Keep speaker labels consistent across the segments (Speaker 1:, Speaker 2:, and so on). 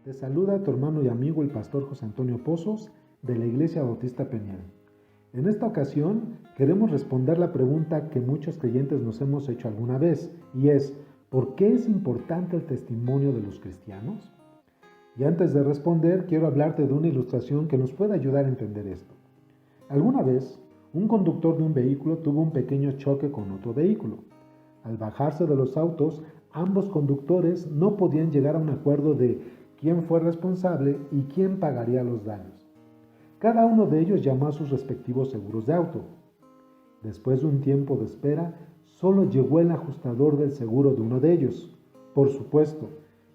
Speaker 1: Te saluda tu hermano y amigo el pastor José Antonio Pozos de la Iglesia Bautista Peñal. En esta ocasión queremos responder la pregunta que muchos creyentes nos hemos hecho alguna vez y es ¿por qué es importante el testimonio de los cristianos? Y antes de responder quiero hablarte de una ilustración que nos puede ayudar a entender esto. Alguna vez un conductor de un vehículo tuvo un pequeño choque con otro vehículo. Al bajarse de los autos, ambos conductores no podían llegar a un acuerdo de quién fue responsable y quién pagaría los daños. Cada uno de ellos llamó a sus respectivos seguros de auto. Después de un tiempo de espera, solo llegó el ajustador del seguro de uno de ellos. Por supuesto,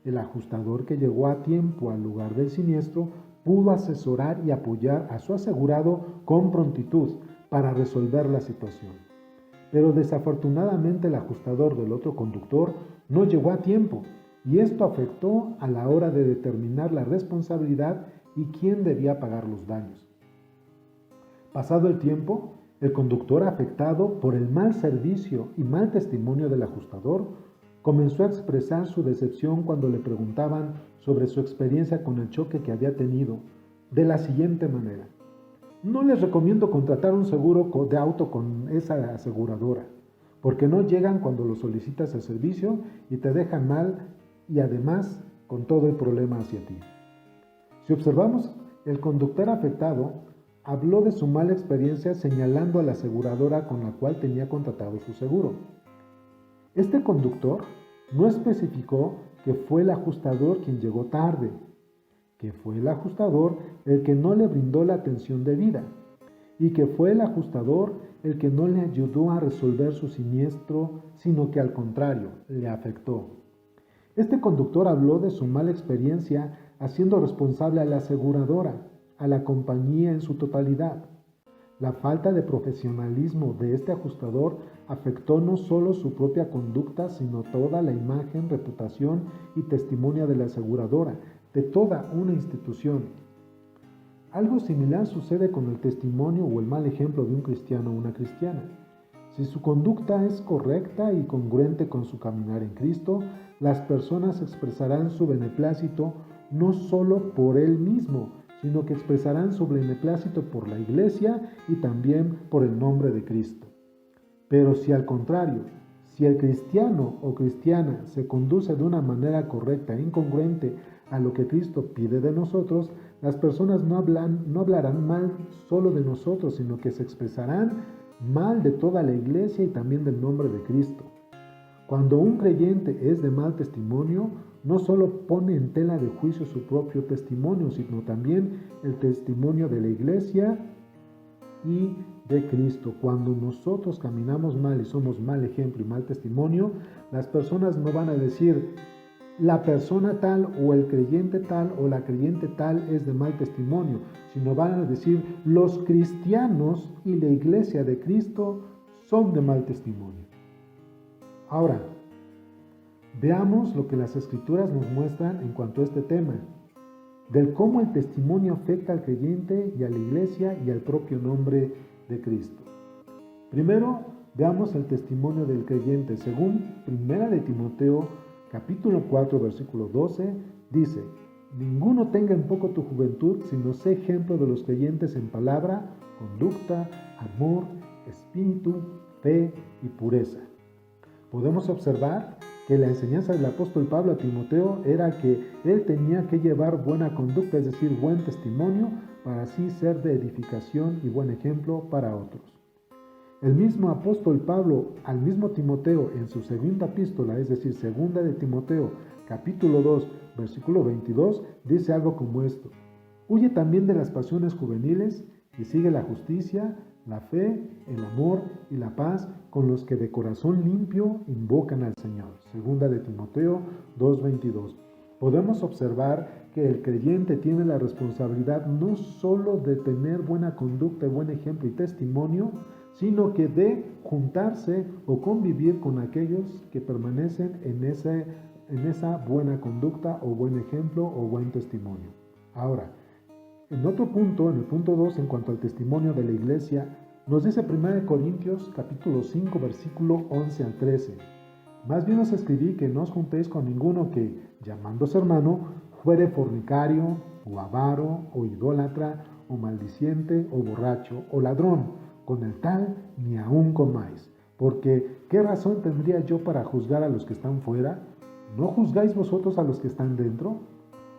Speaker 1: el ajustador que llegó a tiempo al lugar del siniestro pudo asesorar y apoyar a su asegurado con prontitud para resolver la situación. Pero desafortunadamente el ajustador del otro conductor no llegó a tiempo y esto afectó a la hora de determinar la responsabilidad y quién debía pagar los daños. Pasado el tiempo, el conductor afectado por el mal servicio y mal testimonio del ajustador comenzó a expresar su decepción cuando le preguntaban sobre su experiencia con el choque que había tenido de la siguiente manera: no les recomiendo contratar un seguro de auto con esa aseguradora, porque no llegan cuando lo solicitas el servicio y te dejan mal y además con todo el problema hacia ti. Si observamos, el conductor afectado habló de su mala experiencia señalando a la aseguradora con la cual tenía contratado su seguro. Este conductor no especificó que fue el ajustador quien llegó tarde, que fue el ajustador el que no le brindó la atención debida y que fue el ajustador el que no le ayudó a resolver su siniestro, sino que al contrario, le afectó. Este conductor habló de su mala experiencia haciendo responsable a la aseguradora, a la compañía en su totalidad. La falta de profesionalismo de este ajustador afectó no solo su propia conducta, sino toda la imagen, reputación y testimonio de la aseguradora, de toda una institución. Algo similar sucede con el testimonio o el mal ejemplo de un cristiano o una cristiana. Si su conducta es correcta y congruente con su caminar en Cristo, las personas expresarán su beneplácito no solo por él mismo, sino que expresarán su beneplácito por la iglesia y también por el nombre de Cristo. Pero si al contrario, si el cristiano o cristiana se conduce de una manera correcta e incongruente a lo que Cristo pide de nosotros, las personas no hablarán mal solo de nosotros, sino que se expresarán mal de toda la iglesia y también del nombre de Cristo. Cuando un creyente es de mal testimonio, no solo pone en tela de juicio su propio testimonio, sino también el testimonio de la iglesia y de Cristo. Cuando nosotros caminamos mal y somos mal ejemplo y mal testimonio, las personas no van a decir la persona tal o el creyente tal o la creyente tal es de mal testimonio, sino van a decir los cristianos y la iglesia de Cristo son de mal testimonio. Ahora, veamos lo que las Escrituras nos muestran en cuanto a este tema, del cómo el testimonio afecta al creyente y a la iglesia y al propio nombre de Cristo. Primero, veamos el testimonio del creyente. Según 1 de Timoteo, capítulo 4, versículo 12, dice: ninguno tenga en poco tu juventud, sino sé ejemplo de los creyentes en palabra, conducta, amor, espíritu, fe y pureza. Podemos observar que la enseñanza del apóstol Pablo a Timoteo era que él tenía que llevar buena conducta, es decir, buen testimonio, para así ser de edificación y buen ejemplo para otros. El mismo apóstol Pablo al mismo Timoteo en su segunda epístola, es decir, segunda de Timoteo, capítulo 2, versículo 22, dice algo como esto: huye también de las pasiones juveniles y sigue la justicia, la fe, el amor y la paz con los que de corazón limpio invocan al Señor. Segunda de Timoteo 2:22. Podemos observar que el creyente tiene la responsabilidad no solo de tener buena conducta, buen ejemplo y testimonio, sino que de juntarse o convivir con aquellos que permanecen en esa buena conducta o buen ejemplo o buen testimonio. Ahora, en otro punto, en el punto 2, en cuanto al testimonio de la iglesia, nos dice 1 Corintios capítulo 5, versículo 11 al 13. Más bien os escribí que no os juntéis con ninguno que, llamándose hermano, fuere fornicario, o avaro, o idólatra, o maldiciente, o borracho, o ladrón, con el tal ni aun comáis. Porque, ¿qué razón tendría yo para juzgar a los que están fuera? ¿No juzgáis vosotros a los que están dentro?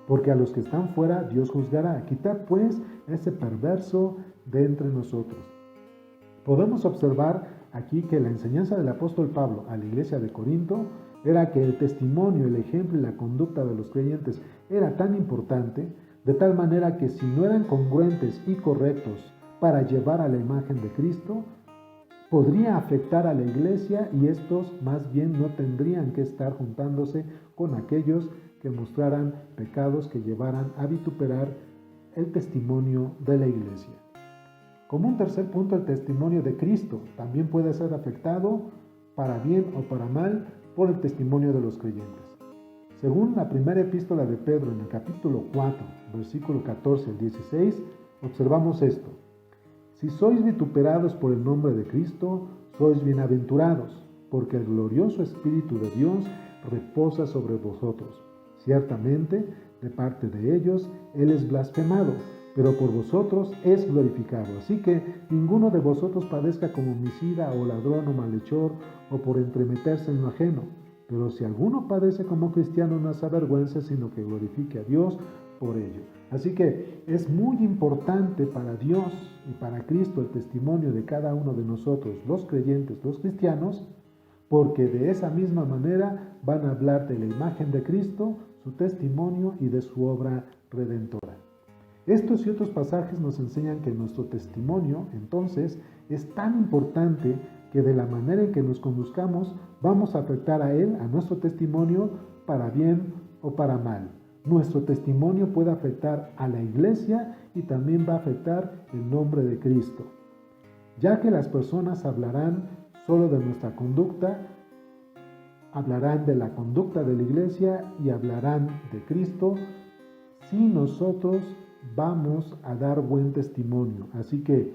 Speaker 1: Porque a los que están fuera Dios juzgará. Quitad pues ese perverso de entre nosotros. Podemos observar aquí que la enseñanza del apóstol Pablo a la iglesia de Corinto era que el testimonio, el ejemplo y la conducta de los creyentes era tan importante, de tal manera que si no eran congruentes y correctos para llevar a la imagen de Cristo, podría afectar a la iglesia y estos más bien no tendrían que estar juntándose con aquellos que mostraran pecados que llevaran a vituperar el testimonio de la iglesia. Como un tercer punto, el testimonio de Cristo también puede ser afectado para bien o para mal por el testimonio de los creyentes. Según la primera epístola de Pedro en el capítulo 4, versículo 14 al 16, observamos esto. Si sois vituperados por el nombre de Cristo, sois bienaventurados, porque el glorioso Espíritu de Dios reposa sobre vosotros. Ciertamente, de parte de ellos, Él es blasfemado, pero por vosotros es glorificado. Así que ninguno de vosotros padezca como homicida o ladrón o malhechor o por entremeterse en lo ajeno. Pero si alguno padece como cristiano, no se avergüence, sino que glorifique a Dios por ello. Así que es muy importante para Dios y para Cristo el testimonio de cada uno de nosotros, los creyentes, los cristianos, porque de esa misma manera van a hablar de la imagen de Cristo, su testimonio y de su obra redentora. Estos y otros pasajes nos enseñan que nuestro testimonio, entonces, es tan importante que de la manera en que nos conduzcamos vamos a afectar a él, a nuestro testimonio, para bien o para mal. Nuestro testimonio puede afectar a la iglesia y también va a afectar el nombre de Cristo, ya que las personas hablarán solo de nuestra conducta, hablarán de la conducta de la iglesia y hablarán de Cristo si nosotros vamos a dar buen testimonio. Así que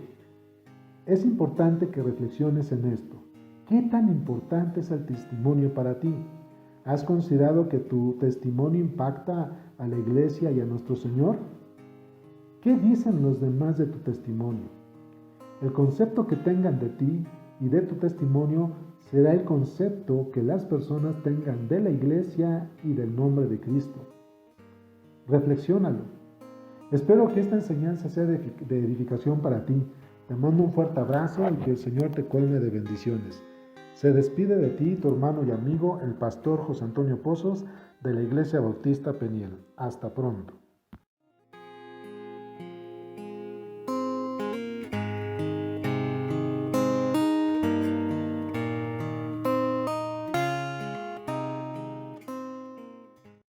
Speaker 1: es importante que reflexiones en esto. ¿Qué tan importante es el testimonio para ti? ¿Has considerado que tu testimonio impacta a la iglesia y a nuestro Señor? ¿Qué dicen los demás de tu testimonio? El concepto que tengan de ti y de tu testimonio será el concepto que las personas tengan de la iglesia y del nombre de Cristo. Reflexiónalo. Espero que esta enseñanza sea de edificación para ti. Te mando un fuerte abrazo y que el Señor te colme de bendiciones. Se despide de ti tu hermano y amigo, el pastor José Antonio Pozos, de la Iglesia Bautista Peniel. Hasta pronto.